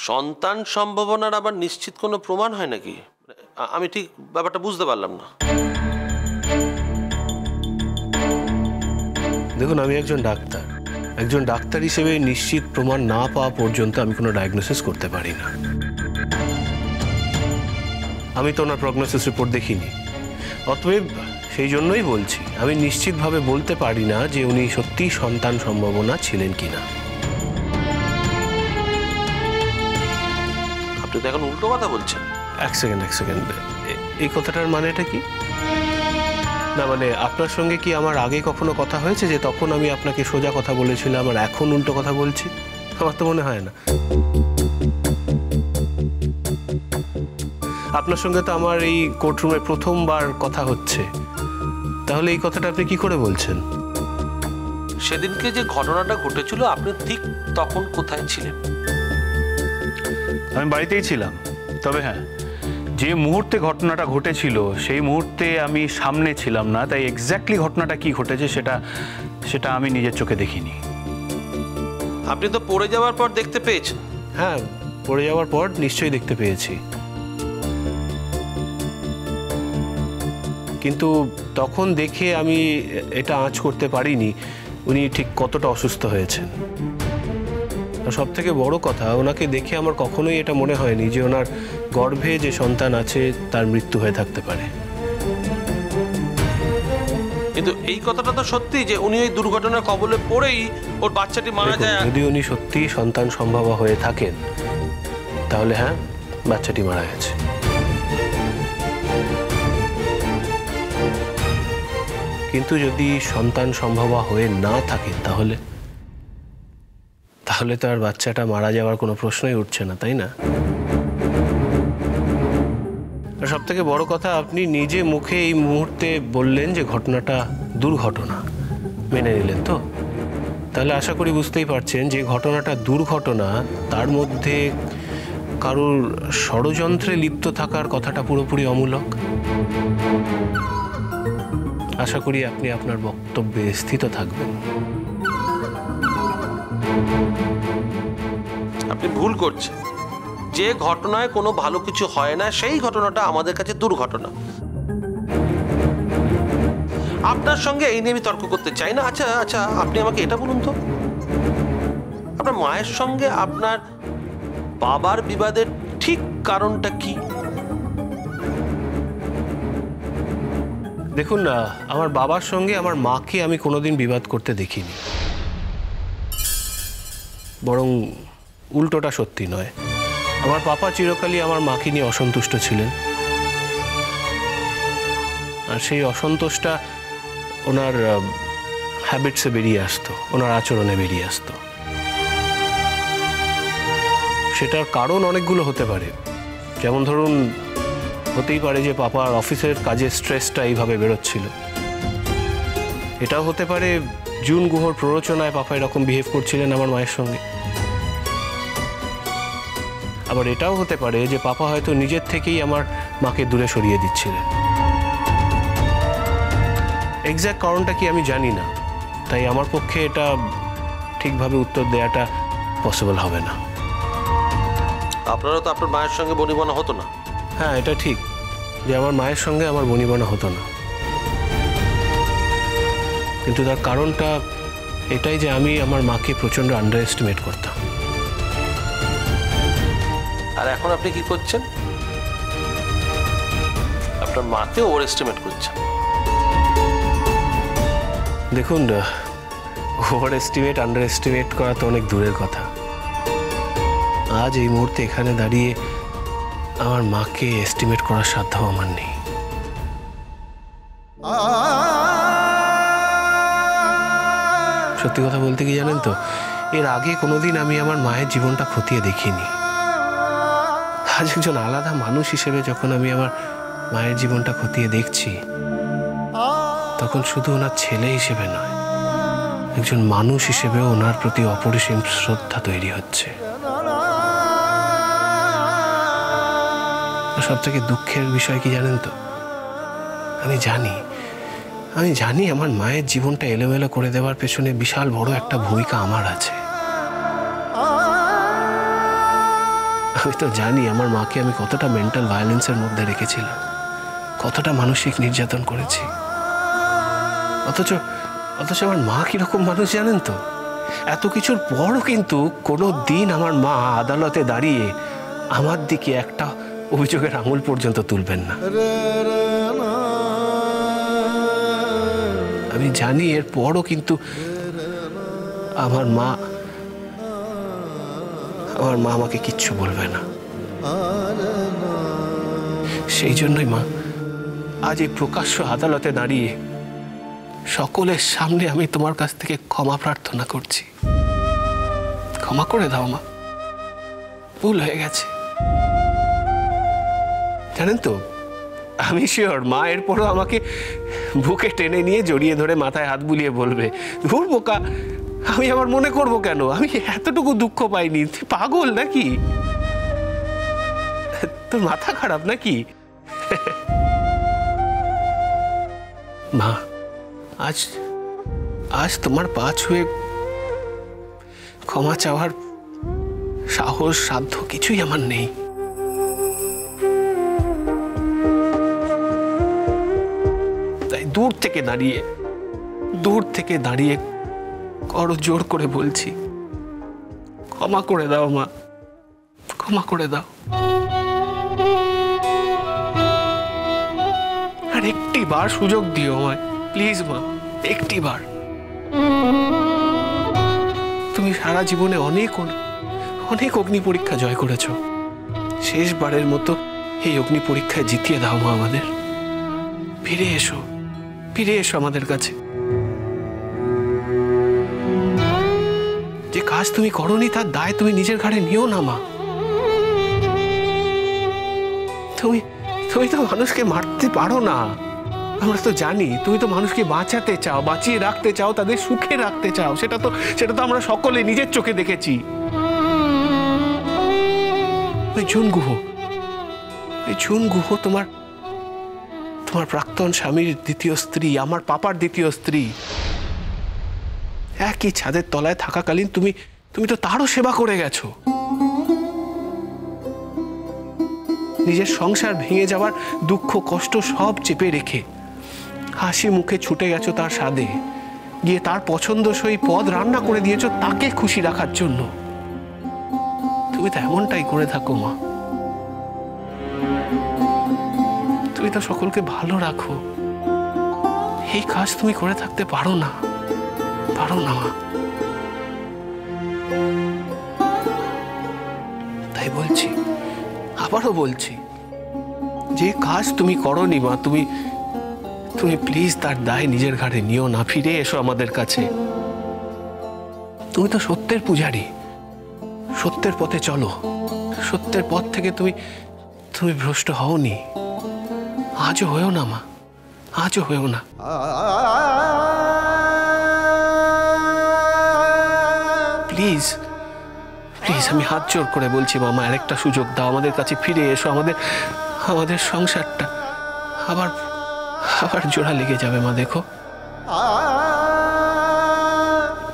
সন্তান সম্ভাবনার আবার নিশ্চিত কোনো প্রমাণ হয় নাকি? আমি ঠিক ব্যাপারটা বুঝতে পারলাম না। দেখুন, আমি একজন ডাক্তার হিসেবে নিশ্চিত প্রমাণ না পাওয়া পর্যন্ত আমি কোনো ডায়াগনোসিস করতে পারি না। আমি তো ওনার প্রগনোসিস রিপোর্ট দেখিনি, অতএব সেই জন্যই বলছি আমি নিশ্চিতভাবে বলতে পারি না যে উনি সত্যিই সন্তান সম্ভাবনা ছিলেন কিনা। আপনি তো এখন উল্টো কথা বলছেন। এক সেকেন্ড, এই কথাটার মানেটা কি? না মানে আপনার সঙ্গে কি আমার আগে কখনো কথা হয়েছে যে তখন আমি আপনাকে সোজা কথা বলেছিলাম আর এখন উল্টো কথা বলছি? আমার তো মনে হয় না। আপনার সঙ্গে তো আমার এই কোর্টরুমে প্রথমবার কথা হচ্ছে, তাহলে এই কথাটা আপনি কি করে বলছেন? সেদিনকে যে ঘটনাটা ঘটেছিল আপনি ঠিক তখন কোথায় ছিলেন? আমি বাড়িতেই ছিলাম, তবে হ্যাঁ, যে মুহূর্তে ঘটনাটা ঘটেছিল সেই মুহূর্তে আমি সামনে ছিলাম না, তাই এক্স্যাক্টলি ঘটনাটা কি ঘটেছে সেটা আমি নিজের চোখে দেখিনি। আপনি তো পড়ে যাওয়ার পর দেখতে পেয়েছেন। হ্যাঁ, পড়ে যাওয়ার পর নিশ্চয়ই দেখতে পেয়েছি, কিন্তু তখন দেখে আমি এটা আঁচ করতে পারিনি উনি ঠিক কতটা অসুস্থ হয়েছেন। সব থেকে বড় কথা, ওনাকে দেখে আমার কখনোই এটা মনে হয়নি যে ওনার গর্ভে যে সন্তান আছে তার মৃত্যু হয়ে থাকতে পারে। কিন্তু এই কথাটা তো সত্যি যে উনি ওই দুর্ঘটনার কবলে পড়েই ওর বাচ্চাটি মারা যায়। যদি উনি সত্যি সন্তান সম্ভাবা হয়ে থাকেন তাহলে হ্যাঁ, বাচ্চাটি মারা গেছে। কিন্তু যদি সন্তান সম্ভাবা হয়ে না থাকেন তাহলে তো আর বাচ্চাটা মারা যাওয়ার কোনো প্রশ্নই উঠছে না, তাই না? সব থেকে বড় কথা, আপনি নিজে মুখে এই মুহূর্তে বললেন যে ঘটনাটা দুর্ঘটনা, মেনে নিলেন তো? তাহলে আশা করি বুঝতেই পারছেন যে ঘটনাটা দুর্ঘটনা, তার মধ্যে কারোর ষড়যন্ত্রে লিপ্ত থাকার কথাটা পুরোপুরি অমূলক। আশা করি আপনি আপনার বক্তব্যে স্থিত থাকবেন। আপনি ভুল করছেন। যে ঘটনায় কোনো ভালো কিছু হয় না সেই ঘটনাটা আমাদের কাছে দুর্ঘটনা। আপনার সঙ্গে এই নিয়ে আমি তর্ক করতে চাই না। আচ্ছা, আপনি আমাকে এটা বলুন তো, আপনার মায়ের সঙ্গে আপনার বাবার বিবাদের ঠিক কারণটা কি? দেখুন না, আমার বাবার সঙ্গে আমার মাকে আমি কোনোদিন বিবাদ করতে দেখিনি, বরং উল্টোটা সত্যি নয়। আমার পাপা চিরকালই আমার মাকে নিয়ে অসন্তুষ্ট ছিলেন, আর সেই অসন্তোষটা ওনার হ্যাবিটসে বেরিয়ে আসতো, ওনার আচরণে বেরিয়ে আসতো। সেটার কারণ অনেকগুলো হতে পারে, যেমন ধরুন হতেই পারে যে পাপার অফিসের কাজের স্ট্রেসটা এইভাবে বেরোচ্ছিল। এটাও হতে পারে জুন গুহর প্ররোচনায় পাপা এরকম বিহেভ করছিলেন আমার মায়ের সঙ্গে। আবার এটাও হতে পারে যে পাপা হয়তো নিজের থেকেই আমার মাকে দূরে সরিয়ে দিচ্ছিলেন। এক্স্যাক্ট কারণটা কি আমি জানি না, তাই আমার পক্ষে এটা ঠিকভাবে উত্তর দেওয়াটা পসিবল হবে না। আপনারও তো আপনার মায়ের সঙ্গে বনিবনা হতো না। হ্যাঁ, এটা ঠিক যে আমার মায়ের সঙ্গে আমার বনিবনা হতো না, কিন্তু তার কারণটা এটাই যে আমি আমার মাকে প্রচণ্ড আন্ডার এস্টিমেট করতাম। আর এখন আপনি কি করছেন? আপনার মাকে ওভার এস্টিমেট করছেন। দেখুন, ওভার এস্টিমেট আন্ডার এস্টিমেট করা তো অনেক দূরের কথা। আজ এই মুহূর্তে এখানে দাঁড়িয়ে আমার মাকে এস্টিমেট করার সাধ্য আমার নেই। সত্যি কথা বলতে কি জানেন তো, এর আগে কোনোদিন আমি আমার মায়ের জীবনটা খতিয়ে দেখিনি। আজ একজন আলাদা মানুষ হিসেবে যখন আমি আমার মায়ের জীবনটা খতিয়ে দেখছি, তখন শুধু ওনার ছেলে হিসেবে নয়, একজন মানুষ হিসেবেও ওনার প্রতি অপরিসীম শ্রদ্ধা তৈরি হচ্ছে। সব থেকে দুঃখের বিষয় কি জানেন তো, আমি জানি আমার মায়ের জীবনটা এলোমেলো করে দেওয়ার পেছনে বিশাল বড় একটা ভূমিকা আমার আছে। আমি তো জানি আমার মাকে আমি কতটা মেন্টাল ভায়োলেন্সের মধ্যে রেখেছিলাম, কতটা মানসিক নির্যাতন করেছি। অথচ অথচ আমার মা কিরকম মানুষ জানেন তো? এত কিছুর পরও কিন্তু কোনো দিন আমার মা আদালতে দাঁড়িয়ে আমার দিকে একটা অভিযোগের আঙুল পর্যন্ত তুলবেন না। আমি জানি এর পরও কিন্তু আমার মা আমাকে কিচ্ছু বলবে না। সেই জন্যই মা আজ এই প্রকাশ্য আদালতে দাঁড়িয়ে সকলের সামনে আমি তোমার কাছ থেকে ক্ষমা প্রার্থনা করছি। ক্ষমা করে দাও মা, ভুল হয়ে গেছে। জানেন তো, আমি শিওর মা এরপরও আমাকে বুকে টেনে নিয়ে জড়িয়ে ধরে মাথায় হাত বুলিয়ে বলবে, ধুর বোকা, আমি আবার মনে করব কেন? আমি এতটুকু দুঃখ পাইনি। তুই পাগল নাকি? তোর মাথা খারাপ নাকি? মা, আজ তোমার পা ছুঁয়ে ক্ষমা চাওয়ার সাহস সাধ্য কিছুই আমার নেই। তাই দূর থেকে দাঁড়িয়ে করো জোর করে বলছি, ক্ষমা করে দাও মা, ক্ষমা করে দাও। আর একটি বার সুযোগ দিও আমায়, প্লিজ মা, একটি বার। তুমি সারা জীবনে অনেক অগ্নি পরীক্ষা জয় করেছো। শেষবারের মতো এই অগ্নি পরীক্ষায় জিতিয়ে দাও মা আমাদের। ফিরে এসো আমাদের কাছে। যে কাজ তুমি করোনি তার দায় তুমি নিজের ঘাড়ে নিও না মা। তুমি তো মানুষকে মারতে পারো না, আমরা তো জানি। তুমি তো মানুষকে বাঁচাতে চাও, বাঁচিয়ে রাখতে চাও, তাদের সুখে রাখতে চাও। সেটা তো আমরা সকলে নিজের চোখে দেখেছি। ওই জুন গুহ তোমার প্রাক্তন স্বামীর দ্বিতীয় স্ত্রী, আমার পাপার দ্বিতীয় স্ত্রী। একই ছাদের তলায় থাকাকালীন তুমি তো তারও সেবা করে গেছো। নিজের সংসার ভেঙে যাওয়ার দুঃখ কষ্ট সব চেপে রেখে হাসি মুখে ছুটে গেছো তার স্বাদে, গিয়ে তার পছন্দসই পদ রান্না করে দিয়েছো তাকে খুশি রাখার জন্য। তুমি তো এমনটাই করে থাকো মা। তুমি তো সকলকে ভালো রাখো। এই কাজ তুমি করে থাকতে পারো না মা। তাই বলছি, আবারও বলছি, যে কাজ তুমি করোনি মা, তুমি প্লিজ তার দায় নিজের ঘাড়ে নিও না। ফিরে এসো আমাদের কাছে। তুমি তো সত্যের পূজারী, সত্যের পথে চলো। সত্যের পথ থেকে তুমি ভ্রষ্ট হওনি। আজও হয়েও না মা, আজও হয়েও না। প্লিজ আমি হাত জোর করে বলছি মামা, আরেকটা সুযোগ দাও। আমাদের কাছে ফিরে এসো। আমাদের সংসারটা আবার জোড়া লেগে যাবে মা, দেখো।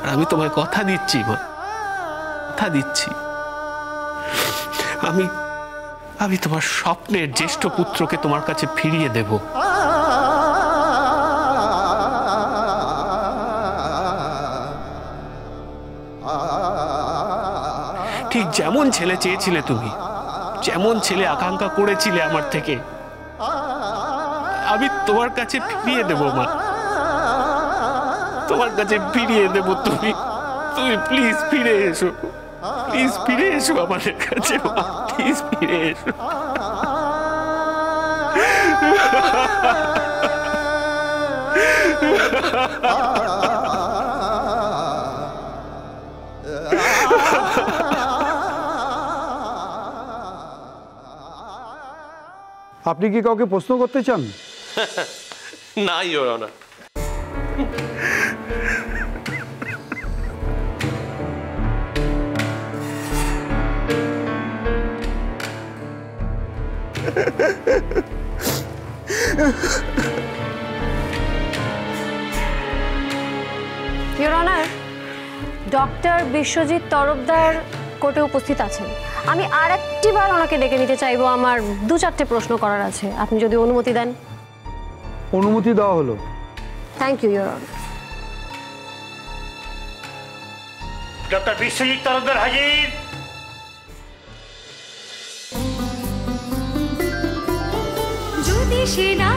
আর আমি তোমায় কথা দিচ্ছি মা, কথা দিচ্ছি, আমি তোমার স্বপ্নের জ্যেষ্ঠ পুত্রকে তোমার কাছে ফিরিয়ে দেব। ঠিক যেমন ছেলে চেয়েছিলে তুমি, যেমন ছেলে আকাঙ্ক্ষা করেছিলে আমার থেকে, আমি তোমার কাছে ফিরিয়ে দেব মা, তোমার কাছে ফিরিয়ে দেব। তুমি প্লিজ ফিরে এসো, প্লিজ ফিরে এসো আমাদের কাছে মা, প্লিজ ফিরে এসো। আপনি কি কাউকে প্রশ্ন করতে চান? না your honour. Your honour, doctor Biswajit Tarafdar কোর্টে উপস্থিত আছেন, আমি আর একটিবার ওনাকে ডেকে নিতে চাইবো। আমার 2-4টে প্রশ্ন করার আছে, আপনি যদি অনুমতি দেন। অনুমতি দেওয়া হলো। Thank you, your honour. Doctor Biswajit Tarafdar হাজির। যদি সে না